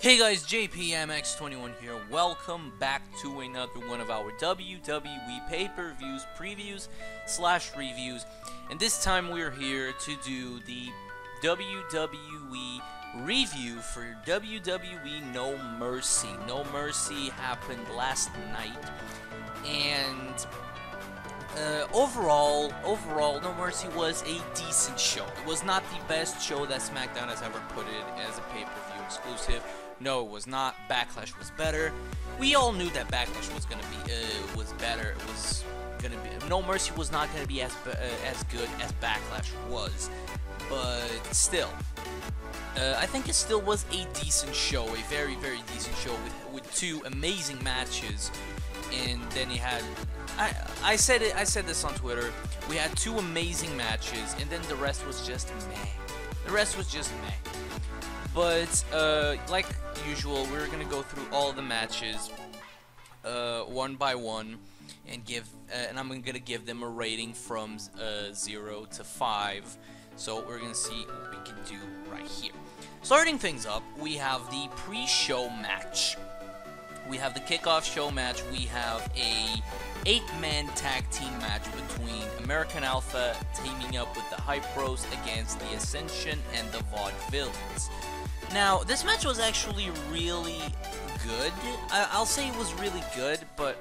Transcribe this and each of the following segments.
Hey guys, JPMX21 here. Welcome back to another one of our WWE pay-per-views, previews / reviews. And this time we're here to do the WWE review for WWE No Mercy. No Mercy happened last night, and overall, No Mercy was a decent show. It was not the best show that Smackdown has ever put in as a pay-per-view exclusive. No, it was not. Backlash was better. We all knew that Backlash was gonna be was better. It was gonna be No Mercy was not gonna be as good as Backlash was, but still, I think it still was a decent show, a very decent show with two amazing matches. And then you had, I said this on Twitter. We had two amazing matches, and then the rest was just meh. The rest was just meh. But like usual, we're gonna go through all the matches one by one, and and I'm gonna give them a rating from 0 to 5. So we're gonna see what we can do right here. Starting things up, we have the pre-show match. We have the kickoff show match. We have a 8-man tag team match between American Alpha teaming up with the Hype Bros against the Ascension and the Vaudevillains. Now, this match was actually really good. I'll say it was really good, but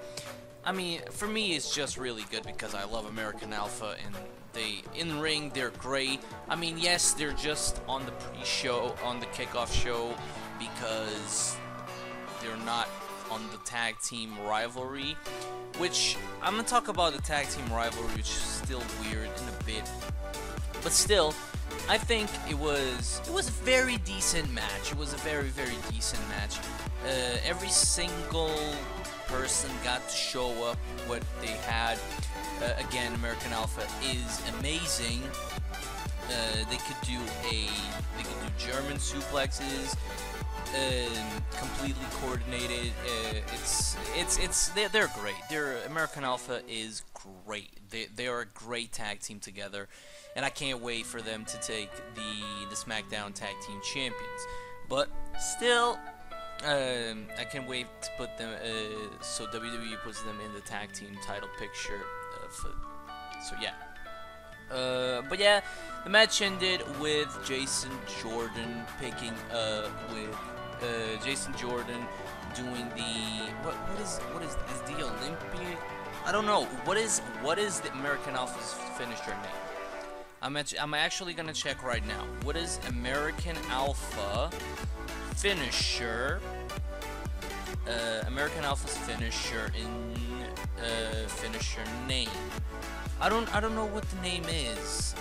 I mean, for me, it's just really good because I love American Alpha, and in ring, they're great. I mean, yes, they're just on the pre-show, on the kickoff show, because they're not on the tag team rivalry, which I'm gonna talk about the tag team rivalry, which is still weird in a bit, but still, I think it was a very decent match. It was a very decent match. Every single person got to show up what they had. Again, American Alpha is amazing. They could do German suplexes, completely coordinated. They're great. American Alpha is great. They are a great tag team together, and I can't wait for them to take the SmackDown Tag Team Champions. But still, I can't wait to put them. So WWE puts them in the tag team title picture. So yeah. But yeah, the match ended with Jason Jordan picking with Jason Jordan doing the what is the Olympic? I don't know. What is the American Alpha's finisher name? I'm actually gonna check right now. What is American Alpha finisher? American Alpha's finisher finisher name. I don't know what the name is.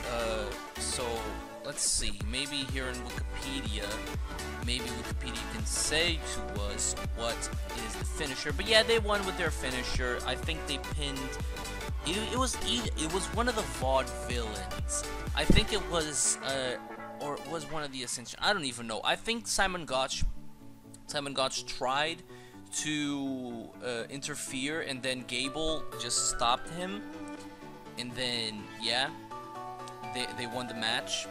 So let's see. Maybe here in Wikipedia, maybe Wikipedia can say to us what is the finisher. But yeah, they won with their finisher. I think they pinned. It was one of the Vaudevillains. I think it was or it was one of the Ascension. I don't even know. I think Simon Gotch tried to interfere, and then Gable just stopped him, and then yeah, they won the match.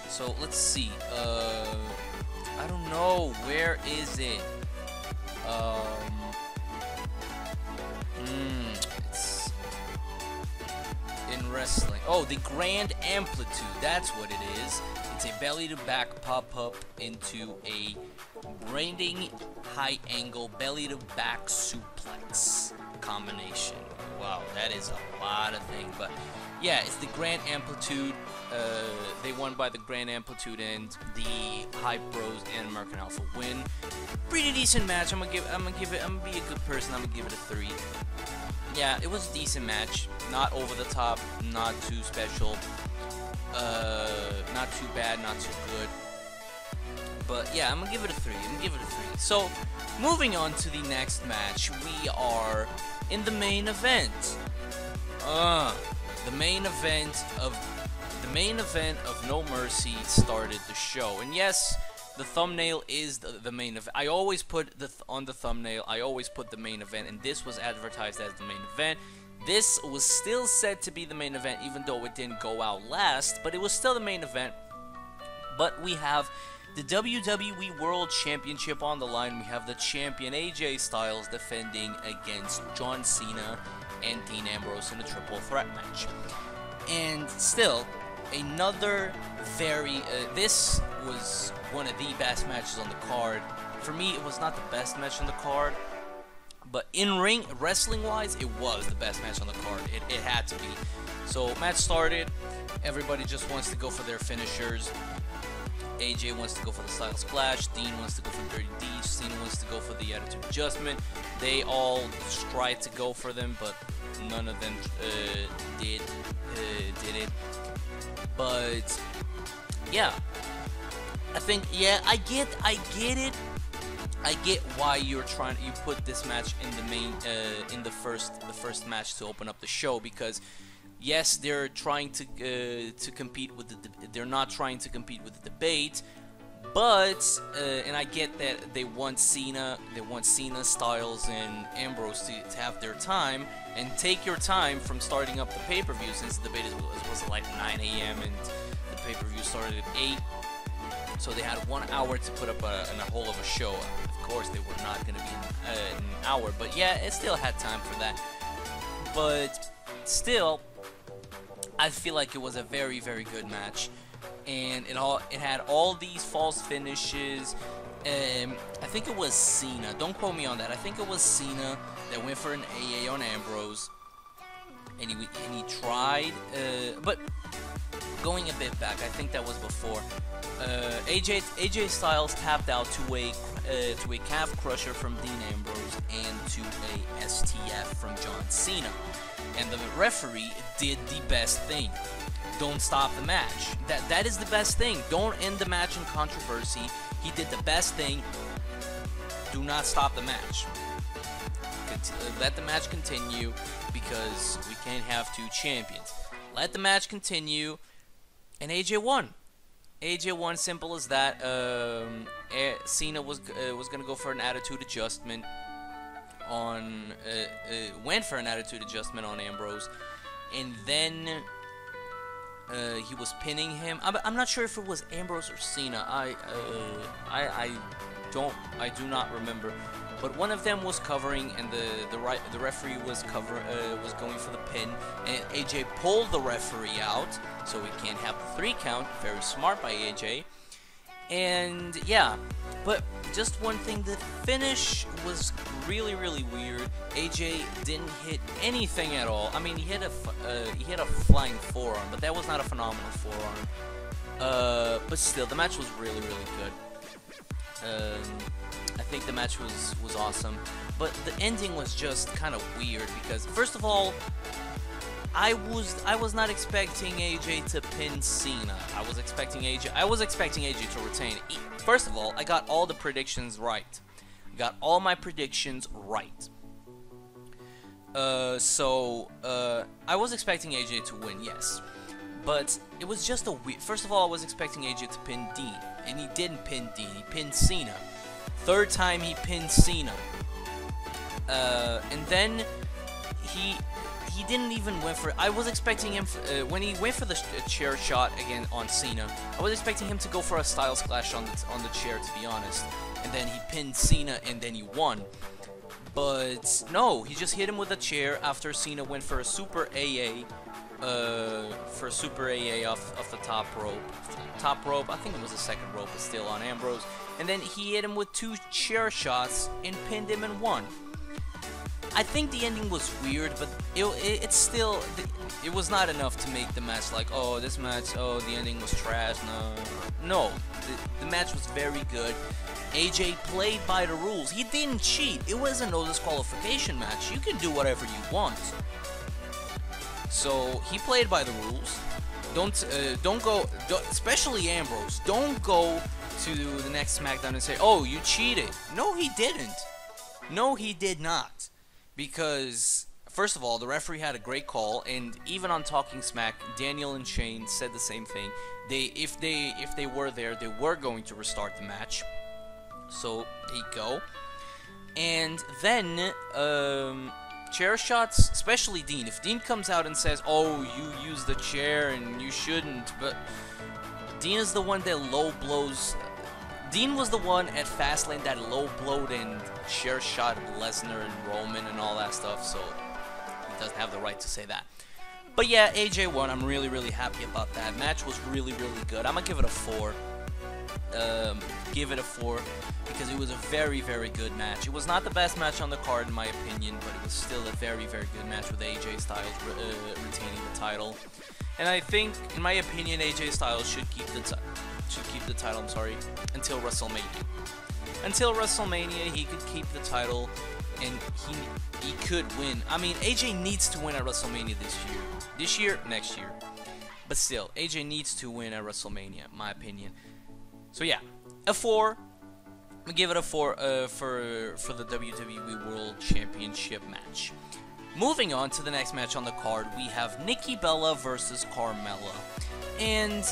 So let's see. I don't know, where is it? It's in wrestling. Oh, the Grand Amplitude. That's what it is. It's a belly to back pop up into a braiding high angle belly to back suplex combination. Wow, that is a lot of things, but yeah, it's the Grand Amplitude. They won by the Grand Amplitude, and the Hype Bros and American Alpha win. Pretty decent match. I'm gonna be a good person. I'm gonna give it a 3. Yeah, it was a decent match. Not over the top, not too special, not too bad, not too good. But yeah, I'm gonna give it a 3. So, moving on to the next match, we are in the main event. The main event of No Mercy started the show, and yes, the thumbnail is the main event. I always put on the thumbnail. I always put the main event, and this was advertised as the main event. This was still said to be the main event, even though it didn't go out last, but it was still the main event. But we have the WWE World Championship on the line. We have the champion AJ Styles defending against John Cena and Dean Ambrose in a triple threat match. And still, another this was one of the best matches on the card. For me, it was not the best match on the card, but in-ring, wrestling-wise, it was the best match on the card. It had to be. So, match started. Everybody just wants to go for their finishers. AJ wants to go for the Styles Clash. Dean wants to go for Dirty D. Cena wants to go for the Attitude Adjustment. They all tried to go for them, but none of them did it. But yeah, I think I get it. I get why you put this match in the main in the first match to open up the show, because yes, they're trying to compete with they're not trying to compete with the debate, but and I get that they want Cena, Styles, and Ambrose to have their time, and take your time from starting up the pay-per-view, since the debate was like 9 a.m. and the pay-per-view started at 8. So they had 1 hour to put up a whole of a show. Of course, they were not going to be an hour, but yeah, it still had time for that. But still, I feel like it was a very, very good match, and it had all these false finishes. I think it was Cena. Don't quote me on that. I think it was Cena that went for an AA on Ambrose, and he tried. But going a bit back, I think that was before. AJ Styles tapped out to a calf crusher from Dean Ambrose and to a STF from John Cena. And the referee did the best thing. Don't stop the match. That is the best thing. Don't end the match in controversy. He did the best thing. Do not stop the match. Let the match continue, because we can't have two champions. Let the match continue, and AJ won. AJ won, simple as that. Cena was gonna go for an attitude adjustment on went for an attitude adjustment on Ambrose, and then he was pinning him. I'm not sure if it was Ambrose or Cena. I do not remember. But one of them was covering, and the referee was going for the pin, and AJ pulled the referee out, so we can't have the 3 count. Very smart by AJ. And yeah, but just one thing, the finish was really, really weird. AJ didn't hit anything at all. I mean, he hit a flying forearm, but that was not a phenomenal forearm. But still, the match was really, really good. I think the match was awesome, but the ending was just kind of weird, because first of all, I was not expecting AJ to pin Cena. I was expecting AJ to retain. First of all, I got all the predictions right. Got all my predictions right. So I was expecting AJ to win, yes. But it was just a weird. First of all, I was expecting AJ to pin Dean, and he didn't pin Dean. He pinned Cena. Third time he pinned Cena. And then he didn't even went for. I was expecting him when he went for the chair shot again on Cena. I was expecting him to go for a Styles Clash on the chair, to be honest. And then he pinned Cena, and then he won. But no, he just hit him with a chair after Cena went for a super AA. Off the top rope. I think it was the second rope, but still on Ambrose. And then he hit him with 2 chair shots and pinned him and won. I think the ending was weird, but it's still, it was not enough to make the match like, oh, this match, oh, the ending was trash. No, the match was very good. AJ played by the rules. He didn't cheat. It was a no disqualification match. You can do whatever you want. So he played by the rules. Especially Ambrose. Don't go to the next Smackdown and say, "Oh, you cheated." No, he didn't. No, he did not. Because first of all, the referee had a great call, and even on Talking Smack, Daniel and Shane said the same thing. If they were there, they were going to restart the match. So there you go. And then chair shots, especially Dean. If Dean comes out and says, "Oh, you used the chair and you shouldn't," but Dean is the one that low blows Dean was the one at Fastlane that low blowed and share shot Lesnar and Roman and all that stuff, so he doesn't have the right to say that. But yeah, AJ won. I'm really, really happy about that. Match was really, really good. I'm gonna give it a 4. Give it a 4 because it was a very, very good match. It was not the best match on the card in my opinion, but it was still a very, very good match with AJ Styles retaining the title. And I think, in my opinion, AJ Styles should keep the title. I'm sorry, until WrestleMania. Until WrestleMania, he could keep the title, and he could win. I mean, AJ needs to win at WrestleMania this year, next year. But still, AJ needs to win at WrestleMania, in my opinion. So yeah, a 4. I'm gonna give it a 4 for the WWE World Championship match. Moving on to the next match on the card, we have Nikki Bella versus Carmella. And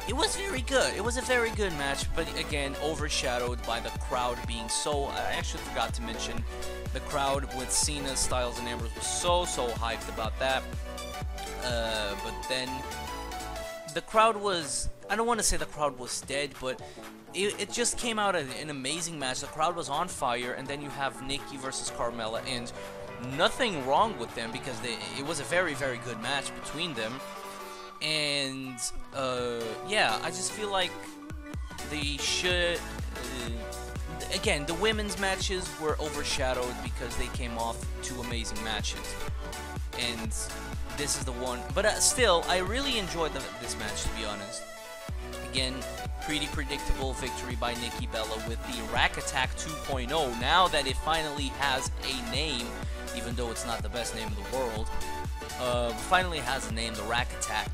it was very good. It was a very good match, but again, overshadowed by the crowd being so... I actually forgot to mention, the crowd with Cena, Styles, and Ambrose was so hyped about that. But then, the crowd was... I don't want to say the crowd was dead, but it just came out an amazing match. The crowd was on fire, and then you have Nikki versus Carmella, and nothing wrong with them because it was a very, very good match between them. And yeah, I just feel like they should again, the women's matches were overshadowed because they came off 2 amazing matches, and this is the one. But still, I really enjoyed this match, to be honest. Again, pretty predictable victory by Nikki Bella with the Rack Attack 2.0. Now that it finally has a name, even though it's not the best name in the world, finally has a name, the Rack Attack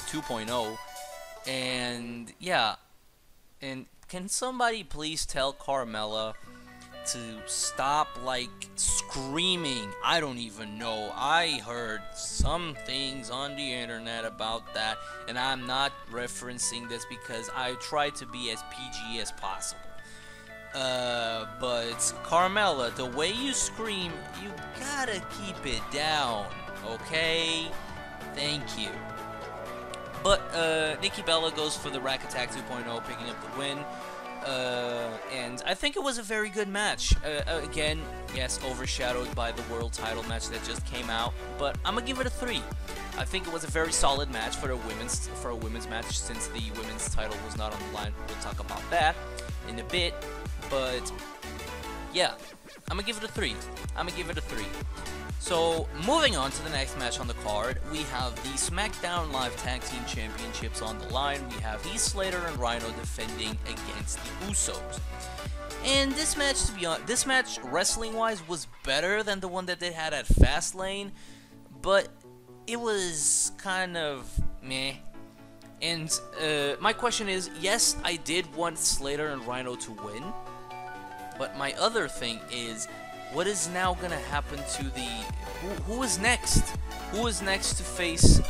2.0. And yeah, and can somebody please tell Carmella to stop, like, screaming? I don't even know. I heard some things on the internet about that, and I'm not referencing this because I try to be as PG as possible. But Carmella, the way you scream, you gotta keep it down, okay? Thank you. But Nikki Bella goes for the Rack Attack 2.0, picking up the win. And I think it was a very good match. Again, yes, overshadowed by the world title match that just came out, but I'm gonna give it a 3. I think it was a very solid match for a women's match, since the women's title was not on the line. We'll talk about that in a bit, but yeah, I'm gonna give it a 3. So, moving on to the next match on the card, we have the Smackdown Live Tag Team Championships on the line. We have Heath Slater and Rhino defending against the Usos. And this match, to be honest, this match, wrestling-wise, was better than the one that they had at Fastlane, but it was kind of meh. And my question is, yes, I did want Slater and Rhino to win, but my other thing is, what is now gonna happen to the who is next? Who is next to face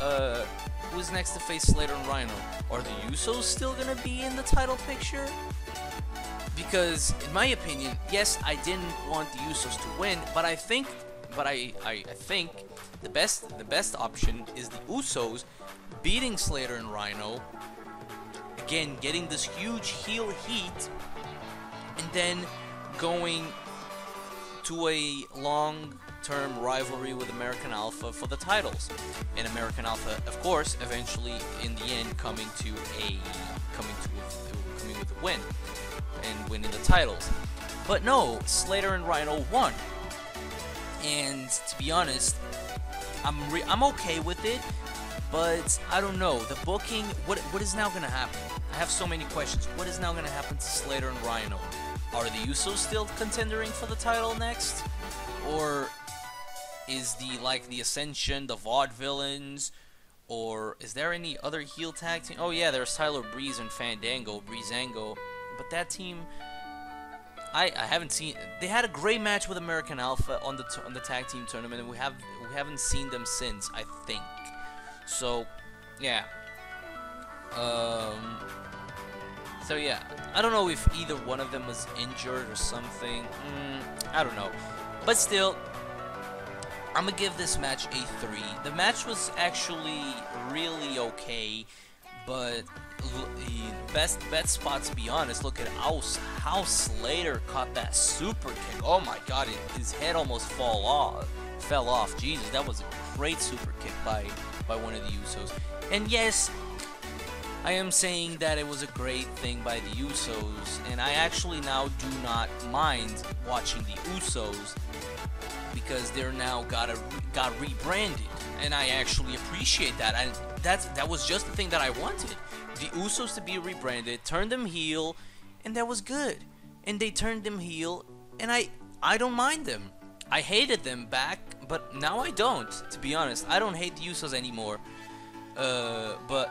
Slater and Rhino? Are the Usos still gonna be in the title picture? Because in my opinion, yes, I didn't want the Usos to win, but I think the best option is the Usos beating Slater and Rhino, again getting this huge heel heat, and then going to a long-term rivalry with American Alpha for the titles, and American Alpha, of course, eventually in the end coming with a win and winning the titles. But no, Slater and Rhino won, and to be honest, I'm okay with it, but I don't know, the booking. What is now gonna happen? I have so many questions. What is now gonna happen to Slater and Rhino? Are the Usos still contendering for the title next? Or is the Ascension, the Vaudevillains, or is there any other heel tag team? Oh yeah, there's Tyler Breeze and Breezango, but that team, I haven't seen. They had a great match with American Alpha on the tag team tournament, and we haven't seen them since, I think. So yeah. So yeah, I don't know if either one of them was injured or something. I don't know. But still, I'm gonna give this match a 3. The match was actually really okay, But the best spot, to be honest, look at how Slater caught that super kick. Oh my god, his head almost fell off. Jesus, that was a great super kick by one of the Usos. And yes, I am saying that it was a great thing by the Usos, and I actually now do not mind watching the Usos because they're now got rebranded, and I actually appreciate that. And that was just the thing that I wanted. The Usos to be rebranded, turn them heel, and that was good. And they turned them heel, and I don't mind them. I hated them back, but now I don't, to be honest. I don't hate the Usos anymore. But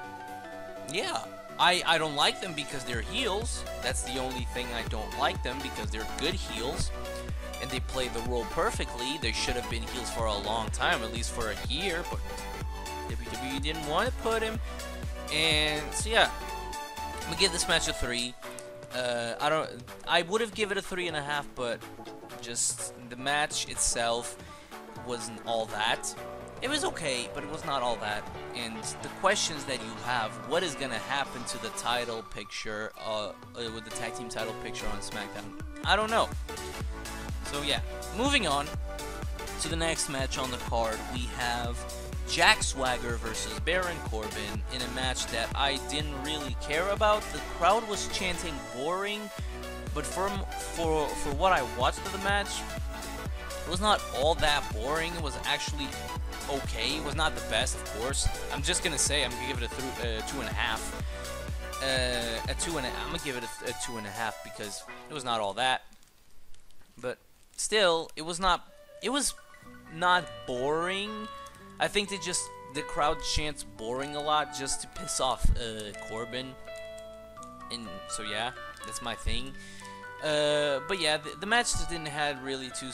yeah, I don't like them because they're heels. That's the only thing I don't like them, because they're good heels. And they play the role perfectly. They should have been heels for a long time, at least for a year, but WWE didn't want to put him. And so yeah, I'm gonna give this match a 3. I would have given it a 3.5, but just the match itself wasn't all that. It was okay, but it was not all that. And the questions that you have, what is gonna happen to the title picture, with the tag team title picture on SmackDown? I don't know. So yeah, moving on to the next match on the card, we have Jack Swagger versus Baron Corbin in a match that I didn't really care about. The crowd was chanting boring, but for what I watched of the match, it was not all that boring. It was actually okay. It was not the best, of course. I'm just gonna say I'm gonna give it a 2.5. I'm gonna give it a 2.5 because it was not all that. But still, it was not boring. I think the crowd chants boring a lot just to piss off Corbin. And so yeah, that's my thing. But yeah, the match just didn't have really too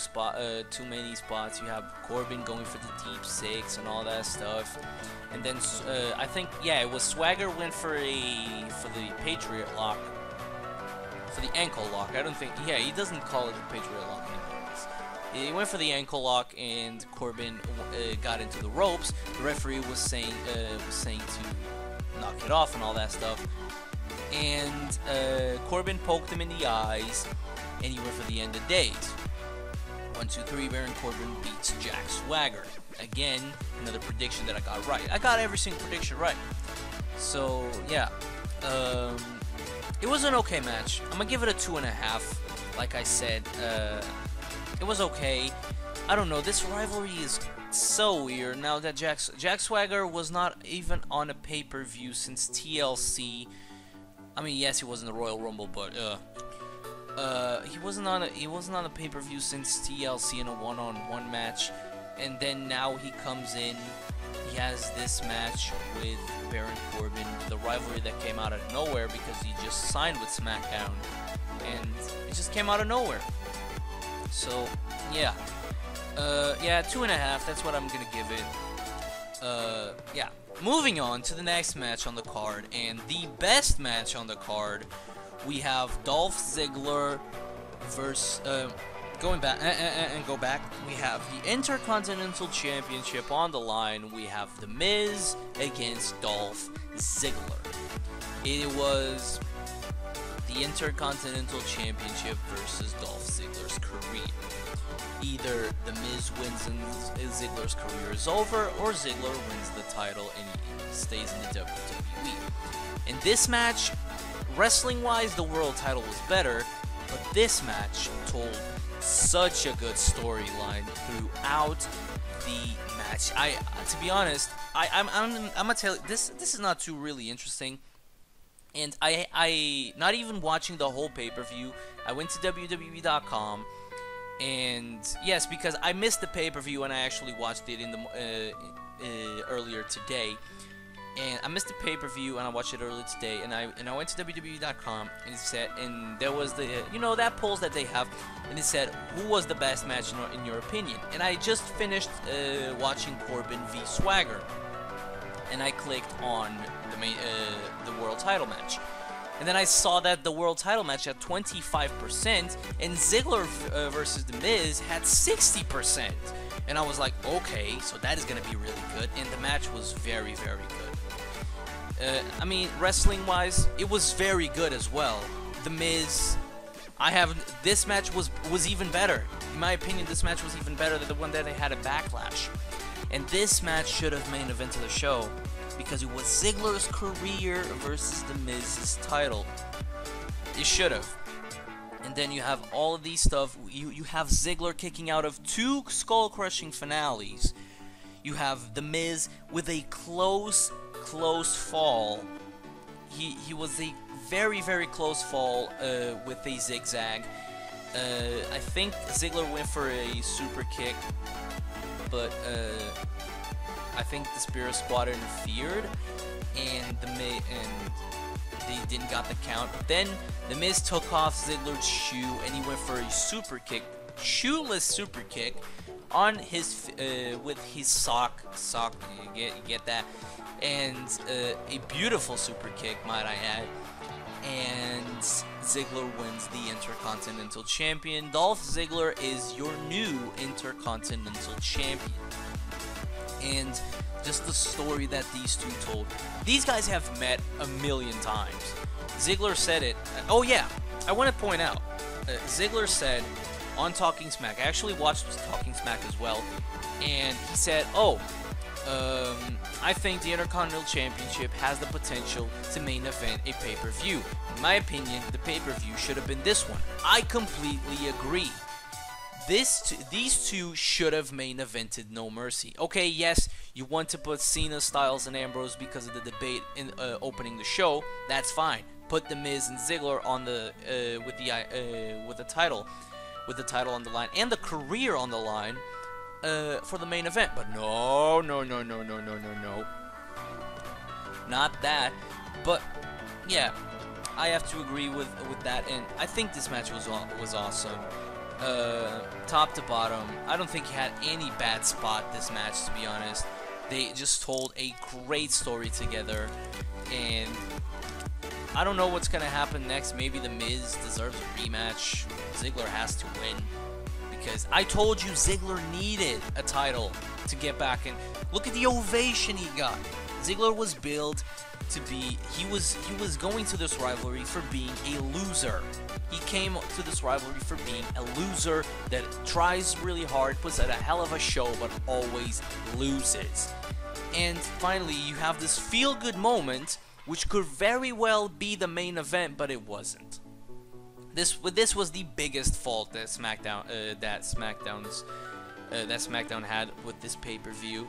many spots. You have Corbin going for the deep six and all that stuff. And then I think, yeah, it was Swagger went for the Patriot lock. For the ankle lock. I don't think, yeah, he doesn't call it the Patriot lock anymore. He went for the ankle lock, and Corbin got into the ropes. The referee was saying to knock it off and all that stuff. And Corbin poked him in the eyes, and he went for the end of days. 1, 2, 3. Baron Corbin beats Jack Swagger. Again, another prediction that I got right. I got every single prediction right. So yeah, it was an okay match. I'm gonna give it a 2.5. Like I said, it was okay. I don't know, this rivalry is so weird now that Jack Swagger was not even on a pay-per-view since TLC. I mean, yes, he was in the Royal Rumble, but he wasn't on a pay-per-view since TLC in a one-on-one match. And then now he comes in, he has this match with Baron Corbin, the rivalry that came out of nowhere because he just signed with Smackdown, and it just came out of nowhere. So yeah, yeah, 2.5. That's what I'm gonna give it. Yeah. Moving on to the next match on the card, and the best match on the card, we have Dolph Ziggler versus go back. We have the Intercontinental Championship on the line. We have The Miz against Dolph Ziggler. It was the Intercontinental Championship versus Dolph Ziggler's career. Either The Miz wins and Ziggler's career is over, or Ziggler wins the title and he stays in the WWE. In this match, wrestling-wise, the world title was better, but this match told such a good storyline throughout the match. To be honest, I'm gonna tell you, this is not too really interesting. And I not even watching the whole pay-per-view. I went to WWE.com. And yes, because I missed the pay-per-view and I actually watched it in the earlier today. And I missed the pay-per-view and I watched it earlier today. And I went to WWE.com and it said, and there was the that polls that they have, and it said who was the best match in your opinion. And I just finished watching Corbin v Swagger, and I clicked on the world title match. And then I saw that the world title match had 25%, and Ziggler versus The Miz had 60%. And I was like, okay, so that is going to be really good. And the match was very, very good. I mean, wrestling-wise, it was very good as well. The Miz, this match was even better. In my opinion, this match was even better than the one that they had at Backlash. And this match should have main evented the show because it was Ziggler's career versus the Miz's title. It should have. And then you have all of these stuff. You have Ziggler kicking out of 2 skull-crushing finales. You have the Miz with a close fall. He was a very, very close fall with a zigzag. I think Ziggler went for a super kick, but I think the Spirit Squad interfered, and they didn't got the count. But then the Miz took off Ziggler's shoe and he went for a super kick, shoeless super kick, on his with his sock. You get that, and a beautiful super kick, might I add. And Ziggler wins the Intercontinental Champion. Dolph Ziggler is your new Intercontinental Champion. And just the story that these two told. These guys have met a million times. Ziggler said it. Oh yeah, I want to point out. Ziggler said on Talking Smack. I actually watched Talking Smack as well, and he said, I think the Intercontinental Championship has the potential to main event a pay-per-view. In my opinion, the pay-per-view should have been this one. I completely agree. These two should have main evented No Mercy. Okay, yes, you want to put Cena, Styles, and Ambrose because of the debate in opening the show. That's fine. Put the Miz and Ziggler on the with the title on the line and the career on the line for the main event. But no, not that. But yeah, I have to agree with that, and I think this match was awesome. Top to bottom, I don't think he had any bad spot this match, to be honest. They just told a great story together, and I don't know what's gonna happen next. Maybe the Miz deserves a rematch. Ziggler has to win, because I told you Ziggler needed a title to get back, and look at the ovation he got. Ziggler was billed to be, he was going to this rivalry for being a loser. He came to this rivalry for being a loser that tries really hard, puts out a hell of a show, but always loses. And finally, you have this feel-good moment, which could very well be the main event, but it wasn't. This was the biggest fault that SmackDown had with this pay-per-view.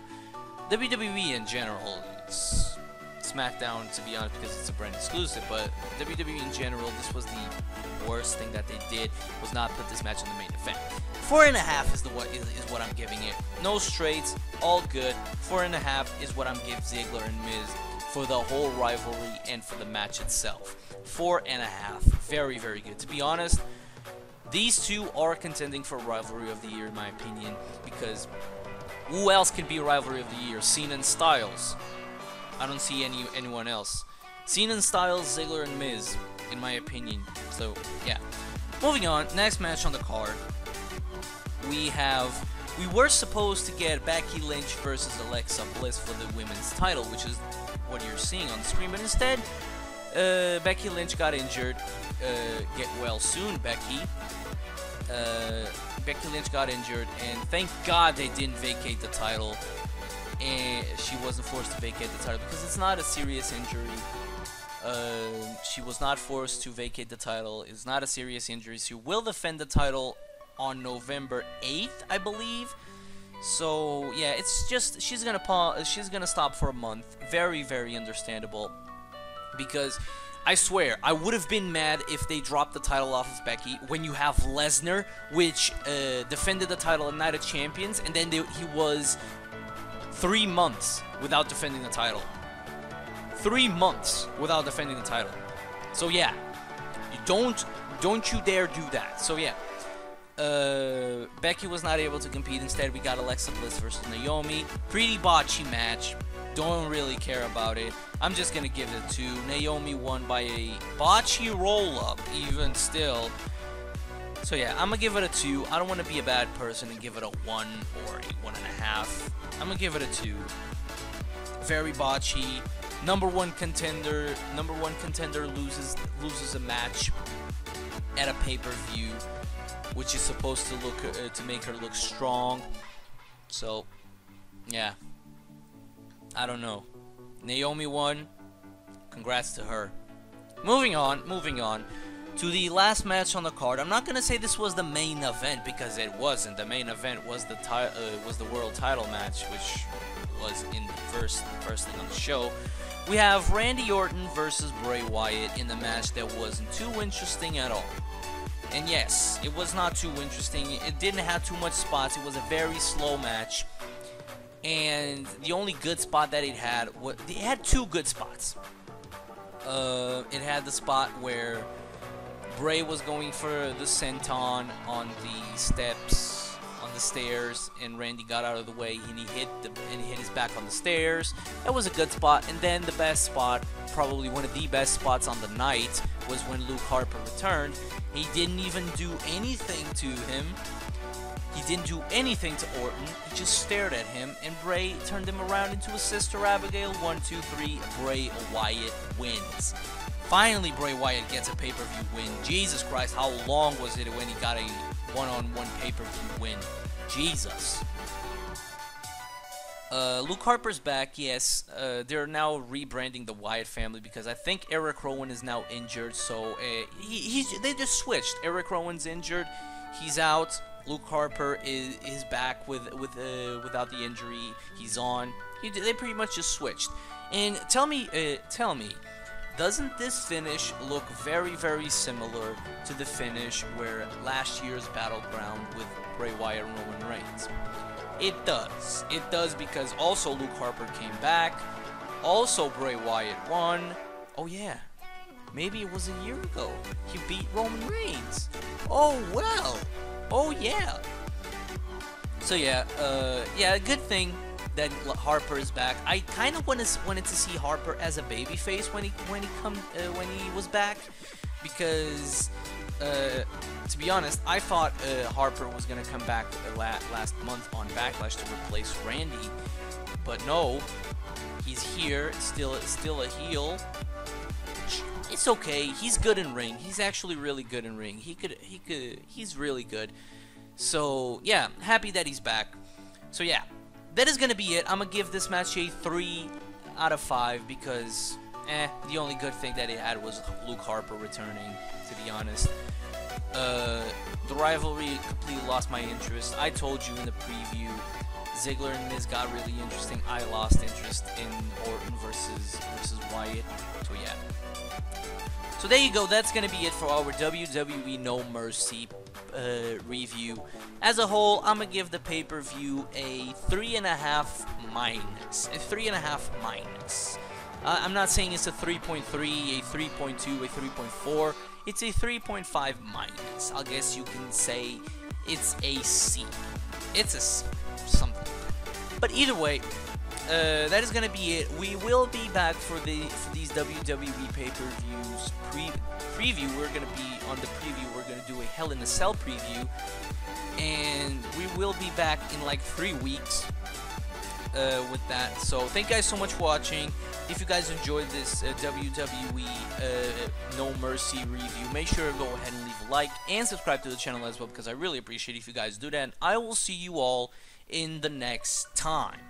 WWE in general, it's Smackdown, to be honest, because it's a brand exclusive, but WWE in general, this was the worst thing that they did, was not put this match in the main event. 4.5 is what I'm giving it. No straights, all good. 4.5 is what I'm giving Ziggler and Miz for the whole rivalry and for the match itself. 4.5, very, very good. To be honest, these two are contending for Rivalry of the Year, in my opinion, because who else can be Rivalry of the Year? Cena and Styles. I don't see anyone else. Cena and Styles, Ziggler and Miz, in my opinion. So, yeah. Moving on, next match on the card. We were supposed to get Becky Lynch versus Alexa Bliss for the women's title, which is what you're seeing on the screen. But instead, Becky Lynch got injured. Get well soon, Becky. Becky Lynch got injured, and thank God they didn't vacate the title. And she wasn't forced to vacate the title because it's not a serious injury. She was not forced to vacate the title. It's not a serious injury. She will defend the title on November 8th, I believe. So yeah, it's just she's gonna stop for a month. Very, very understandable. Because I swear, I would have been mad if they dropped the title off of Becky when you have Lesnar, which defended the title at Night of Champions, and then he was 3 months without defending the title. 3 months without defending the title. So yeah, you don't you dare do that. So yeah, Becky was not able to compete. Instead, we got Alexa Bliss versus Naomi. Pretty botchy match. Don't really care about it. I'm just gonna give it a 2. Naomi won by a botchy roll-up, even still. So yeah, I'm gonna give it a 2. I don't want to be a bad person and give it a 1 or a 1.5. I'm gonna give it a 2. Very botchy. number one contender loses a match at a pay-per-view, which is supposed to look to make her look strong. So, yeah, I don't know. Naomi won. Congrats to her. Moving on to the last match on the card. I'm not gonna say this was the main event because it wasn't. The main event was the world title match, which was in the first thing on the show. We have Randy Orton versus Bray Wyatt in the match that wasn't too interesting at all. And yes, it was not too interesting. It didn't have too much spots. It was a very slow match. And the only good spot that it had two good spots. It had the spot where Bray was going for the senton on the steps, on the stairs, and Randy got out of the way and he hit his back on the stairs. That was a good spot. And then the best spot, probably one of the best spots on the night, was when Luke Harper returned. He didn't even do anything to him. He didn't do anything to Orton. He just stared at him, and Bray turned him around into his sister Abigail. 1, 2, 3. Bray Wyatt wins. Finally, Bray Wyatt gets a pay-per-view win. Jesus Christ, how long was it when he got a one-on-one pay-per-view win? Jesus. Luke Harper's back, yes. They're now rebranding the Wyatt family because I think Eric Rowan is now injured. So they just switched. Eric Rowan's injured. He's out. Luke Harper is back without the injury. He's on. They pretty much just switched. And tell me, doesn't this finish look very, very similar to the finish where last year's Battleground with Bray Wyatt and Roman Reigns? It does. It does because also Luke Harper came back. Also Bray Wyatt won. Oh yeah. Maybe it was a year ago. He beat Roman Reigns. Oh well. Oh yeah. So yeah, good thing that Harper is back. I kind of wanted to see Harper as a babyface when he was back, because to be honest, I thought Harper was gonna come back last month on Backlash to replace Randy, but no, he's here. Still a heel. It's okay. He's good in ring. He's actually really good in ring. He's really good. So yeah, happy that he's back. So yeah, that is gonna be it. I'm gonna give this match a 3 out of 5 because the only good thing that it had was Luke Harper returning, to be honest. The rivalry completely lost my interest. I told you in the preview, Ziggler and Miz got really interesting. I lost interest in Orton versus Wyatt. So yeah. So there you go. That's gonna be it for our WWE No Mercy review. As a whole, I'm gonna give the pay-per-view a 3.5 minus. A 3.5 minus. I'm not saying it's a 3.3, a 3.2, a 3.4. It's a 3.5 minus. I guess you can say it's a C. It's a C. Something. But either way, that is gonna be it. We will be back for these WWE pay-per-views preview. We're gonna be on the preview. We're gonna do a Hell in a Cell preview, and we will be back in like 3 weeks with that. So thank you guys so much for watching. If you guys enjoyed this WWE No Mercy review, make sure to go ahead and leave a like and subscribe to the channel as well, because I really appreciate it if you guys do that. And I will see you all in the next time.